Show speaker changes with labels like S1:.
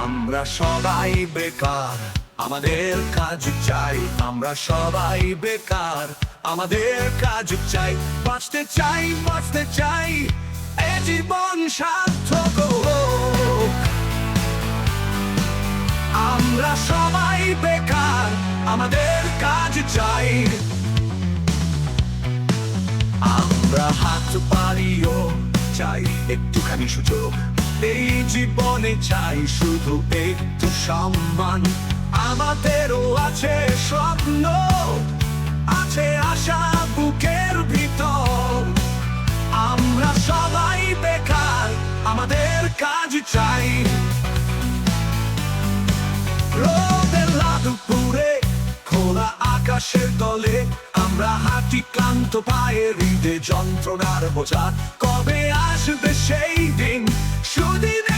S1: আমরা সবাই বেকার, আমাদের কাজ চাই। আমরা সবাই বেকার, আমাদের কাজ চাই। বাঁচতে চাই, বাঁচতে চাই, এ জীবন সার্থক হোক। আমরা সবাই বেকার, আমাদের কাজ চাই। আমরা হাত পারিও চাই একটুখানি সুযোগ। এই জীবনে চাই শুধু একটু সম্মান। আমাদেরও আছে স্বপ্ন, আছে আশা বুকের ভিতর। আমরা সবাই বেকার, আমাদের কাজ চাই। রোদের দুপুরে খোলা আকাশের তলে আমরা হাঁটি ক্লান্ত পায়ে, হৃদে যন্ত্রণার বোঝা। কবে আসবে সেই দিন, সুদিনে